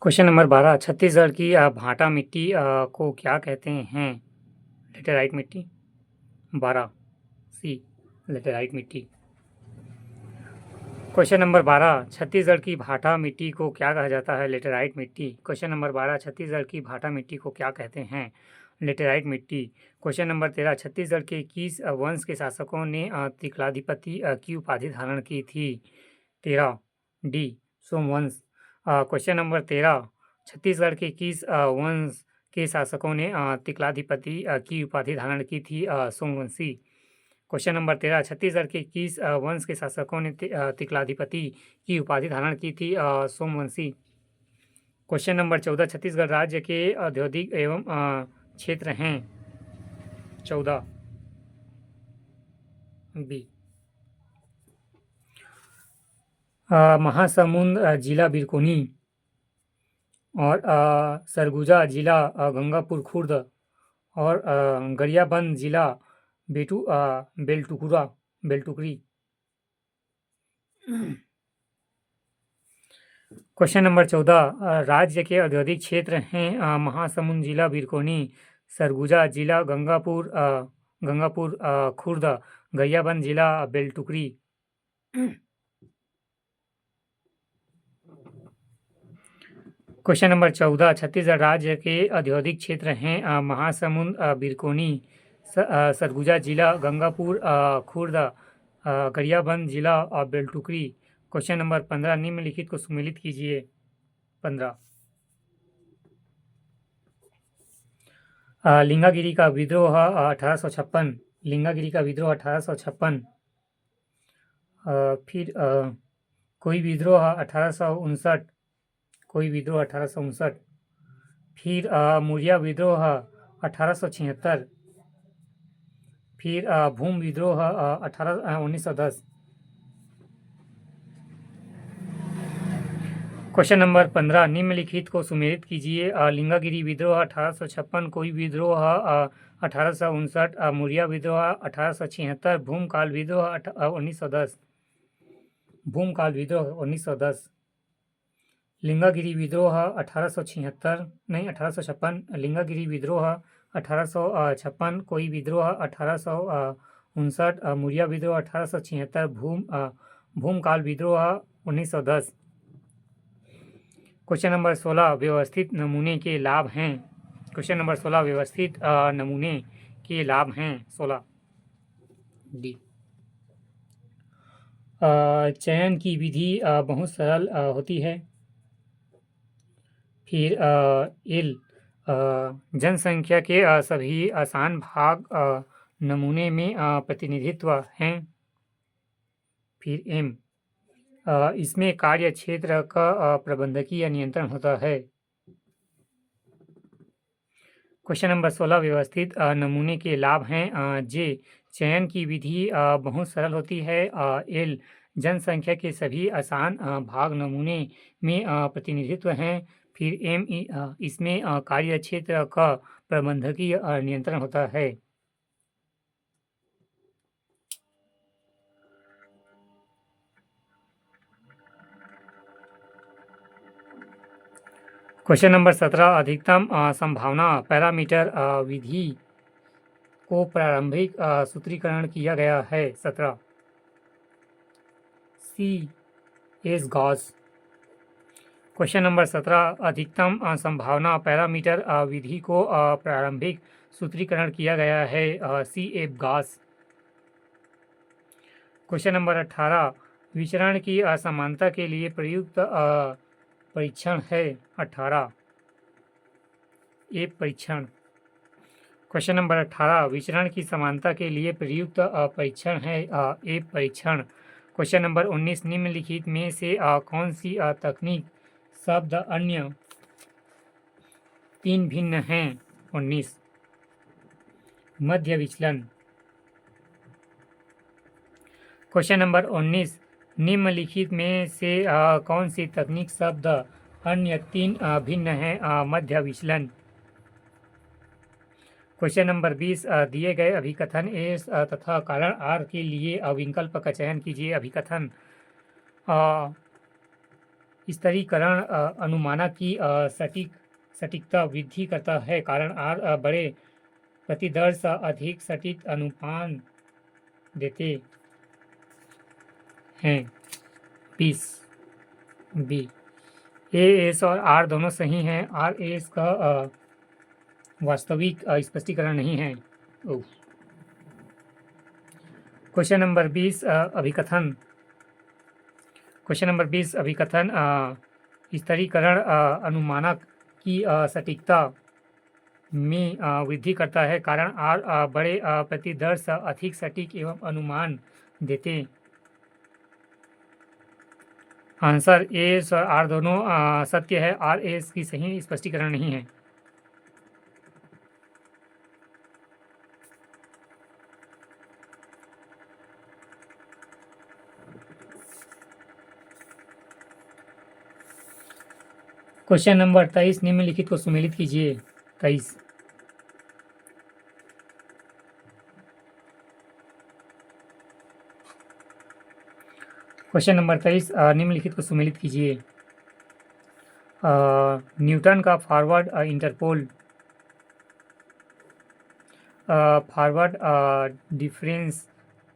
Question number 12 Chhattisgarh की भाटा मिट्टी को क्या कहते हैं? लेटेराइट मिट्टी। 12 सी लेटेराइट मिट्टी। क्वेश्चन नंबर 12 छत्तीसगढ़ की भाटा मिट्टी को क्या कहा जाता है? लेटेराइट मिट्टी। क्वेश्चन नंबर 12 छत्तीसगढ़ की भाटा मिट्टी को क्या कहते हैं? लेटेराइट मिट्टी। क्वेश्चन नंबर 13 छत्तीसगढ़ के किस वंश के शासकों ने तिकलाधिपति की उपाधि धारण की थी? 13 डी सोमवंश। क्वेश्चन नंबर 13 छत्तीसगढ़ के किस वंश के शासकों ने तिकलाधिपति की उपाधि धारण की थी? सोमवंशी। क्वेश्चन नंबर 13 छत्तीसगढ़ के किस वंश के शासकों ने तिकलाधिपति की उपाधि धारण की थी? सोमवंशी। क्वेश्चन नंबर 14 छत्तीसगढ़ राज्य के औद्योगिक एवं क्षेत्र हैं? 14 बी। महासमुंद जिला बिरकोनी और सरगुजा जिला गंगापुर खुर्द और गरियाबंद जिला बेलटुकरी। क्वेश्चन नंबर 14 राज्य के औद्योगिक क्षेत्र हैं? महासमुंद जिला बिरकोनी, सरगुजा जिला गंगापुर खुर्द, गरियाबंद जिला बेलटुकरी। क्वेश्चन नंबर 14 छत्तीसगढ़ राज्य के औद्योगिक क्षेत्र हैं? महासमुंद बिरकोनी, सरगुजा जिला गंगापुर खुर्द, गरियाबंद जिला बेलटुकरी। क्वेश्चन नंबर 15 निम्नलिखित को सुमेलित कीजिए। 15 लिंगागिरी का विद्रोह 1856। लिंगागिरी का विद्रोह 1856। फिर कोई विद्रोह 1859। कोई विद्रोह 1859। फिर मुरिया विद्रोह 1876। फिर भूम विद्रोह 1910। क्वेश्चन नंबर 15 निम्नलिखित को सुमेलित कीजिए। लिंगागिरी विद्रोह 1856, कोई विद्रोह 1859, मुरिया विद्रोह 1876, भूमकाल विद्रोह 1910। भूमकाल विद्रोह 1910। लिंगागिरी विद्रोह 1876 नहीं 1856। लिंगागिरी विद्रोह 1856, कोई विद्रोह 1859, मुरिया विद्रोह 1876, भूमकाल विद्रोह 1910। क्वेश्चन नंबर 16 व्यवस्थित नमूने के लाभ हैं? क्वेश्चन नंबर 16 व्यवस्थित नमूने के लाभ हैं? 16 डी। चयन की विधि बहुत सरल होती है। फिर एल जनसंख्या के सभी आसान भाग नमूने में प्रतिनिधित्व हैं। फिर एम इसमें कार्य क्षेत्र का प्रबंधकीय नियंत्रण होता है। क्वेश्चन नंबर 16 व्यवस्थित नमूने के लाभ हैं। जे चयन की विधि बहुत सरल होती है। एल जनसंख्या के सभी आसान भाग नमूने में प्रतिनिधित्व हैं। फिर एम इसमें कार्य क्षेत्र का प्रबंधकीय नियंत्रण होता है। क्वेश्चन नंबर 17 अधिकतम संभावना पैरामीटर विधि को प्रारंभिक सूत्रीकरण किया गया है। 17 C S Gauss. Question number 17 अधिकतम संभावना पैरामीटर विधि को प्रारंभिक सूत्रीकरण किया गया है। C F Gauss. Question number 18 विचरण की असमानता के लिए प्रयुक्त परीक्षण है। 18 एफ परीक्षण। क्वेश्चन नंबर 18 विचरण की समानता के लिए प्रयुक्त परीक्षण है। एफ परीक्षण। क्वेश्चन नंबर 19 निम्नलिखित में से कौन सी तकनीक शब्द अन्य 3 भिन्न हैं? 19 मध्य विचलन। क्वेश्चन नंबर 19 निम्नलिखित में से कौन सी तकनीक शब्द अन्य 3 भिन्न हैं? मध्य विचलन। क्वेश्चन नंबर 20 दिए गए अभिकथन एस तथा कारण आर के लिए विकल्प का चयन कीजिए। अभिकथन स्तरीकरण अनुमानक की सटीकता वृद्धि करता है, कारण आर बड़े प्रतिदर्श अधिक सटीक अनुमान देते हैं। 20 बी ए एस और आर दोनों सही हैं। आर एस का वास्तविक स्पष्टीकरण नहीं है। Question number 20 अभिकथन। क्वेश्चन नंबर 20 अभिकथन स्तरीकरण अनुमानक की सटीकता में वृद्धि करता है, कारण आर बड़े प्रतिदर्श अधिक सटीक एवं अनुमान देते। आंसर एस और आर दोनों सत्य है। आर एस की सही स्पष्टीकरण नहीं है। क्वेश्चन नंबर 23 निम्नलिखित को सुमेलित कीजिए। 23 क्वेश्चन नंबर 23 निम्नलिखित को सुमेलित कीजिए। न्यूटन का फॉरवर्ड इंटरपोल फॉरवर्ड डिफरेंस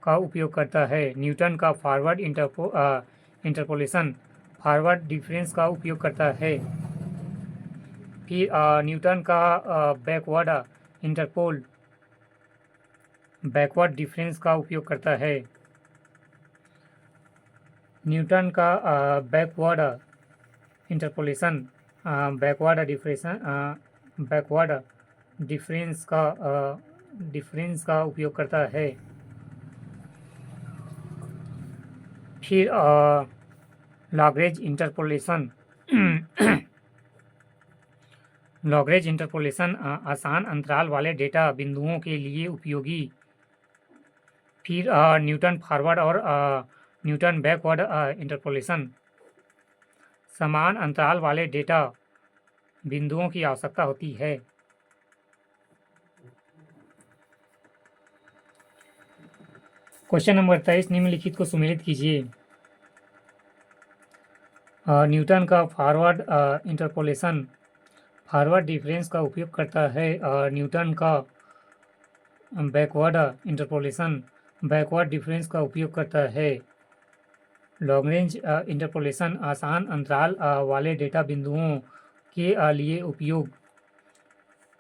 का उपयोग करता है। न्यूटन का फॉरवर्ड इंटरपोलेशन फॉरवर्ड डिफरेंस का उपयोग करता है। फिर न्यूटन का बैकवर्ड इंटरपोल बैकवर्ड डिफरेंस का उपयोग करता है। न्यूटन का बैकवर्ड इंटरपोलेशन बैकवर्ड डिफरेंस का उपयोग करता है। फिर लॉगरेंज इंटरपोलेशन आसान अंतराल वाले डेटा बिंदुओं के लिए उपयोगी। फिर न्यूटन फॉरवर्ड और न्यूटन बैकवर्ड इंटरपोलेशन समान अंतराल वाले डेटा बिंदुओं की आवश्यकता होती है। क्वेश्चन नंबर 23 निम्नलिखित को सुमेलित कीजिए। न्यूटन का फॉरवर्ड इंटरपोलेशन फॉरवर्ड डिफरेंस का उपयोग करता है। न्यूटन का बैकवर्ड इंटरपोलेशन बैकवर्ड डिफरेंस का उपयोग करता है। लॉन्ग-रेंज इंटरपोलेशन आसान अंतराल वाले डेटा बिंदुओं के लिए उपयोग।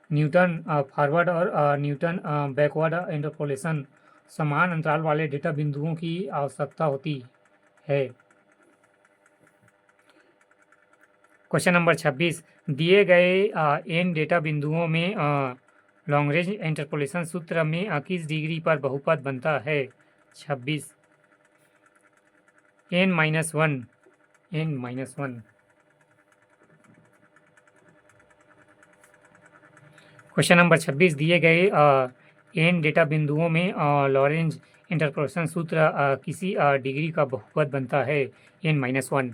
न्यूटन फॉरवर्ड और न्यूटन बैकवर्ड इंटरपोलेशन समान अंतराल वाले डेटा बिंदुओं की आवश्यकता होती है। क्वेश्चन नंबर 26 दिए गए एन डेटा बिंदुओं में लॉन्ग रेंज इंटरपोलेशन सूत्र में किस डिग्री पर बहुपद बनता है। 26 n-1 क्वेश्चन नंबर 26 दिए गए एन डेटा बिंदुओं में लॉरेंज इंटरपोलेशन सूत्र किसी डिग्री का बहुपद बनता है n-1।